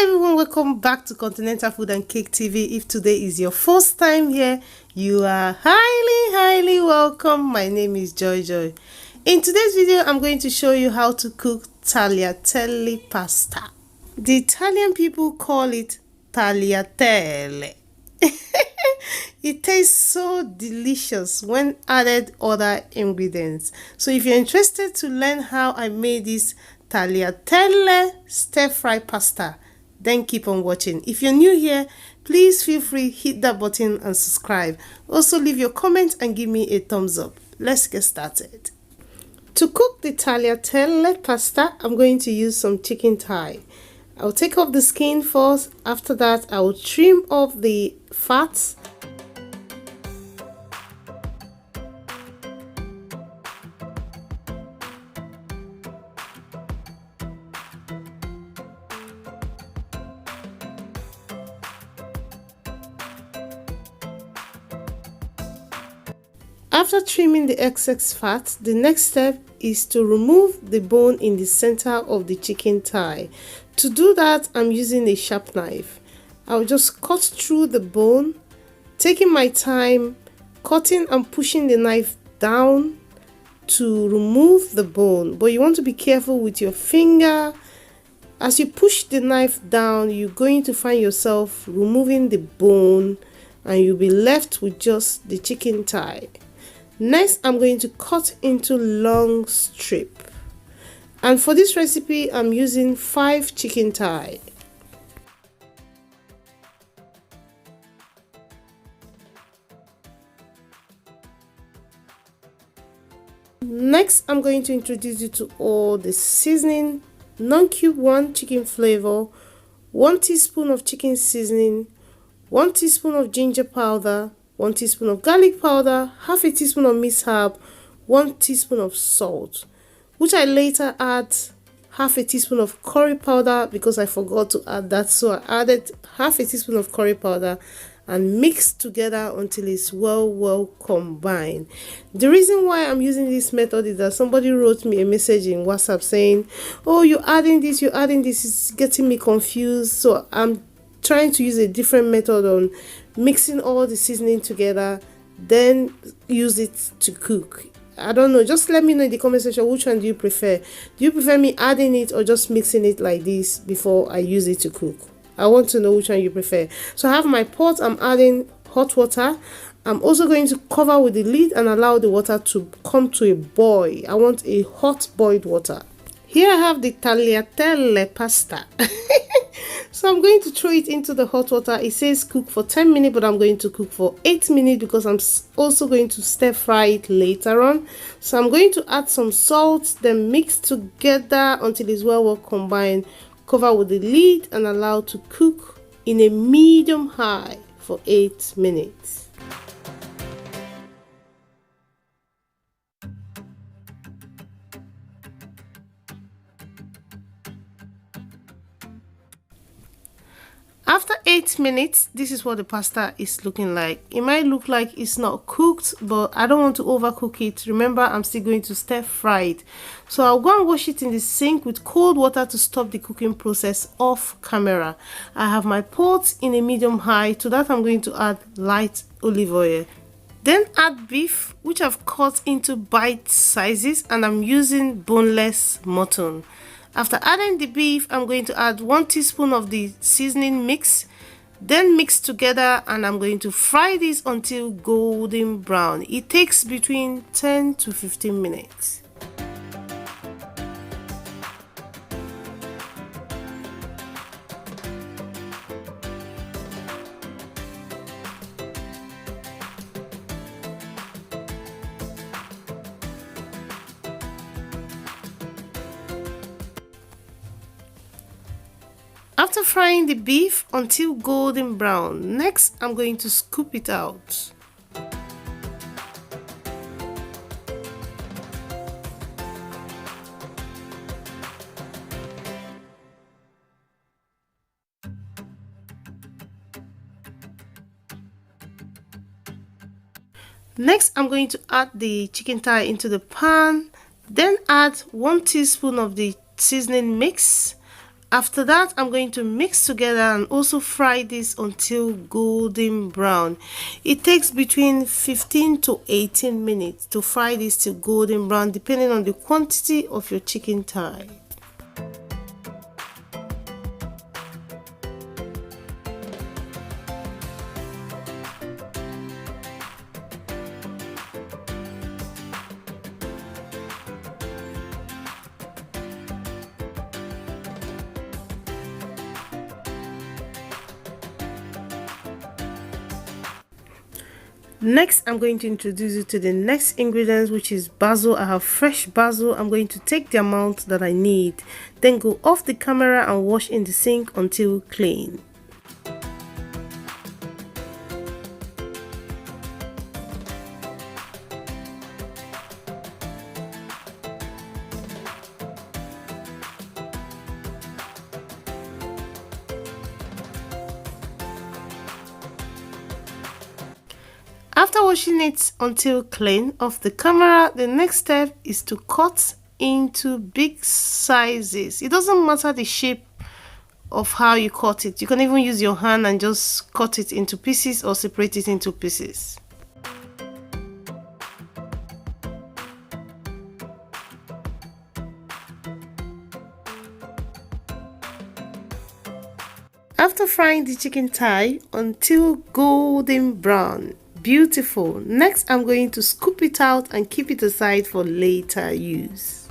everyone, welcome back to Continental Food and Cake TV. If today is your first time here, you are highly welcome. My name is Joy. In today's video, I'm going to show you how to cook tagliatelle pasta. The Italian people call it tagliatelle. It tastes so delicious when added other ingredients. So if you're interested to learn how I made this tagliatelle stir-fry pasta, then keep on watching. If you're new here, please feel free, hit that button and subscribe. Also leave your comment and give me a thumbs up. Let's get started. To cook the tagliatelle pasta, I'm going to use some chicken thigh. I'll take off the skin first. After that, I will trim off the fats. After trimming the excess fat, the next step is to remove the bone in the center of the chicken thigh. To do that, I'm using a sharp knife. I'll just cut through the bone, taking my time, cutting and pushing the knife down to remove the bone. But you want to be careful with your finger. As you push the knife down, you're going to find yourself removing the bone and you'll be left with just the chicken thigh. Next, I'm going to cut into long strip. And for this recipe, I'm using 5 chicken thigh. Next, I'm going to introduce you to all the seasoning. Non-cube 1 chicken flavor, 1 teaspoon of chicken seasoning, 1 teaspoon of ginger powder, 1 teaspoon of garlic powder, half a teaspoon of minced herb, 1 teaspoon of salt, which I later add half a teaspoon of curry powder because I forgot to add that. So I added half a teaspoon of curry powder and mixed together until it's well combined. The reason why I'm using this method is that somebody wrote me a message in WhatsApp saying, oh, you're adding this, it's getting me confused. So I'm trying to use a different method on mixing all the seasoning together, then use it to cook. I don't know, just let me know in the comment section which one do you prefer. Do you prefer me adding it or just mixing it like this before I use it to cook? I want to know which one you prefer. So I have my pot, I'm adding hot water. I'm also going to cover with the lid and allow the water to come to a boil. I want a hot boiled water. Here I have the tagliatelle pasta. So I'm going to throw it into the hot water. It says cook for 10 minutes, but I'm going to cook for 8 minutes because I'm also going to stir fry it later on. So I'm going to add some salt, then mix together until it's well combined. Cover with the lid and allow to cook in a medium high for 8 minutes. After 8 minutes, this is what the pasta is looking like. It might look like it's not cooked, but I don't want to overcook it. Remember, I'm still going to stir fry it. So I'll go and wash it in the sink with cold water to stop the cooking process off camera. I have my pot in a medium high. To that, I'm going to add light olive oil. Then add beef, which I've cut into bite sizes, and I'm using boneless mutton. After adding the beef, I'm going to add 1 teaspoon of the seasoning mix, then mix together, and I'm going to fry this until golden brown. It takes between 10 to 15 minutes. After frying the beef until golden brown, next I'm going to scoop it out. Next, I'm going to add the chicken thigh into the pan, then add 1 teaspoon of the seasoning mix After that, I'm going to mix together and also fry this until golden brown. It takes between 15 to 18 minutes to fry this till golden brown, depending on the quantity of your chicken thigh. Next, I'm going to introduce you to the next ingredients, which is basil. I have fresh basil. I'm going to take the amount that I need, then go off the camera and wash in the sink until clean. After washing it until clean off the camera, the next step is to cut into big sizes. It doesn't matter the shape of how you cut it. You can even use your hand and just cut it into pieces or separate it into pieces. After frying the chicken thigh until golden brown, beautiful. Next, I'm going to scoop it out and keep it aside for later use.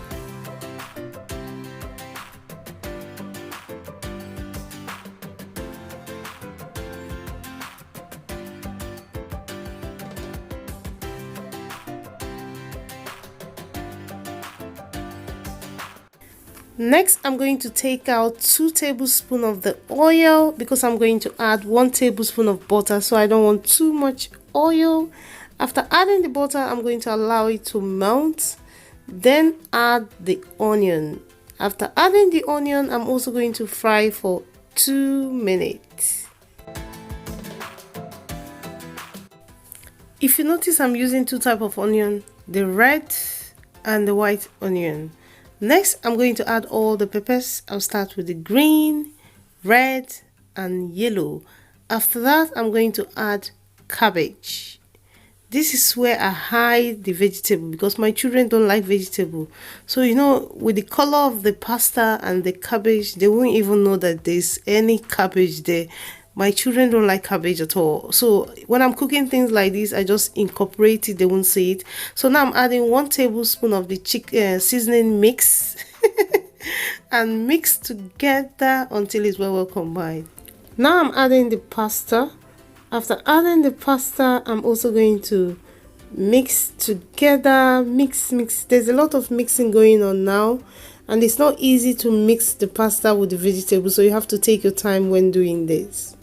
Next, I'm going to take out 2 tablespoons of the oil because I'm going to add 1 tablespoon of butter, so I don't want too much oil. After adding the butter, I'm going to allow it to melt, then add the onion. After adding the onion, I'm also going to fry for 2 minutes. If you notice, I'm using 2 types of onion, the red and the white onion. Next, I'm going to add all the peppers. I'll start with the green, red, and yellow. After that, I'm going to add cabbage. This is where I hide the vegetable because my children don't like vegetable. So, you know, with the color of the pasta and the cabbage, they won't even know that there's any cabbage there. My children don't like cabbage at all. So when I'm cooking things like this, I just incorporate it. They won't see it. So now I'm adding 1 tablespoon of the seasoning mix and mix together until it's well combined. Now I'm adding the pasta. After adding the pasta, I'm also going to mix together. Mix. There's a lot of mixing going on now, and it's not easy to mix the pasta with the vegetables, so you have to take your time when doing this.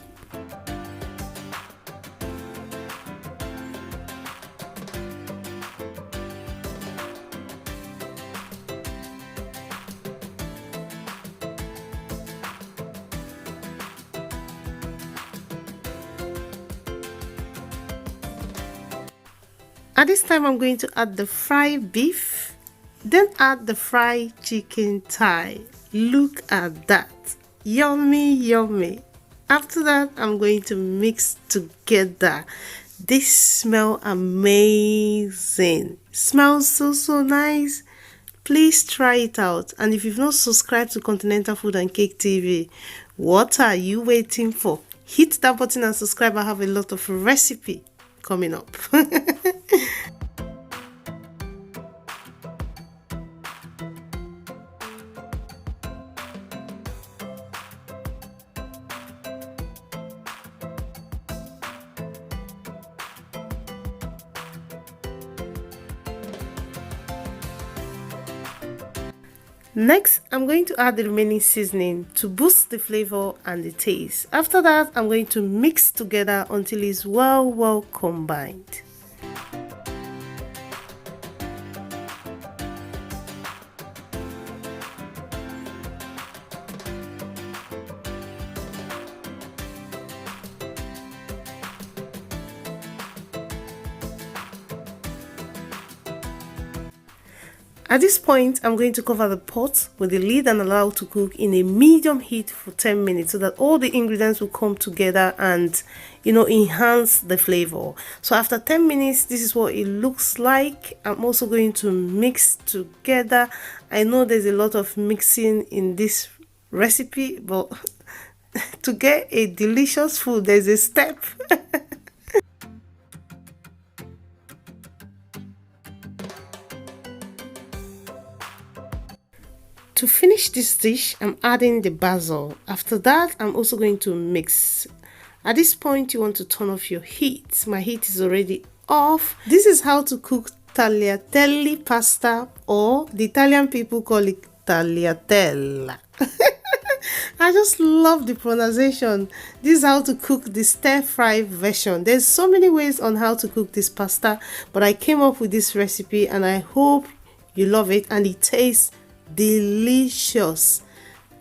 At this time, I'm going to add the fried beef, then add the fried chicken thigh. Look at that. Yummy, yummy. After that, I'm going to mix together. This smells amazing. Smells so nice. Please try it out. And if you've not subscribed to Continental Food and Cake TV, what are you waiting for? Hit that button and subscribe. I have a lot of recipe coming up. Next, I'm going to add the remaining seasoning to boost the flavor and the taste. After that, I'm going to mix together until it's well combined. At this point, I'm going to cover the pot with the lid and allow to cook in a medium heat for 10 minutes so that all the ingredients will come together and, you know, enhance the flavor. So after 10 minutes, this is what it looks like. I'm also going to mix together. I know there's a lot of mixing in this recipe, but to get a delicious food, there's a step. To finish this dish, I'm adding the basil. After that, I'm also going to mix. At this point, you want to turn off your heat. My heat is already off. This is how to cook tagliatelle pasta, or the Italian people call it tagliatelle. I just love the pronunciation. This is how to cook the stir-fry version. There's so many ways on how to cook this pasta, but I came up with this recipe and I hope you love it and it tastes delicious.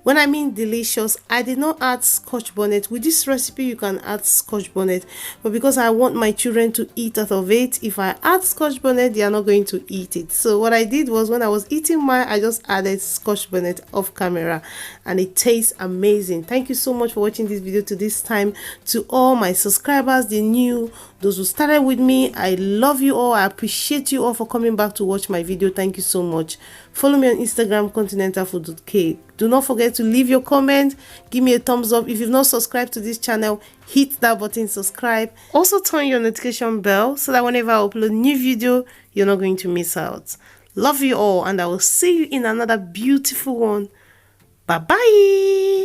When I mean delicious, I did not add scotch bonnet. With this recipe, you can add scotch bonnet, but because I want my children to eat out of it, if I add scotch bonnet, they are not going to eat it. So what I did was, when I was eating mine, I just added scotch bonnet off camera, and it tastes amazing. Thank you so much for watching this video to this time. To all my subscribers, the new, those who started with me, I love you all. I appreciate you all for coming back to watch my video. Thank you so much. Follow me on Instagram, continentalfood.k. Do not forget to leave your comment. Give me a thumbs up. If you've not subscribed to this channel, hit that button, subscribe. Also turn your notification bell so that whenever I upload new video, you're not going to miss out. Love you all, and I will see you in another beautiful one. Bye bye.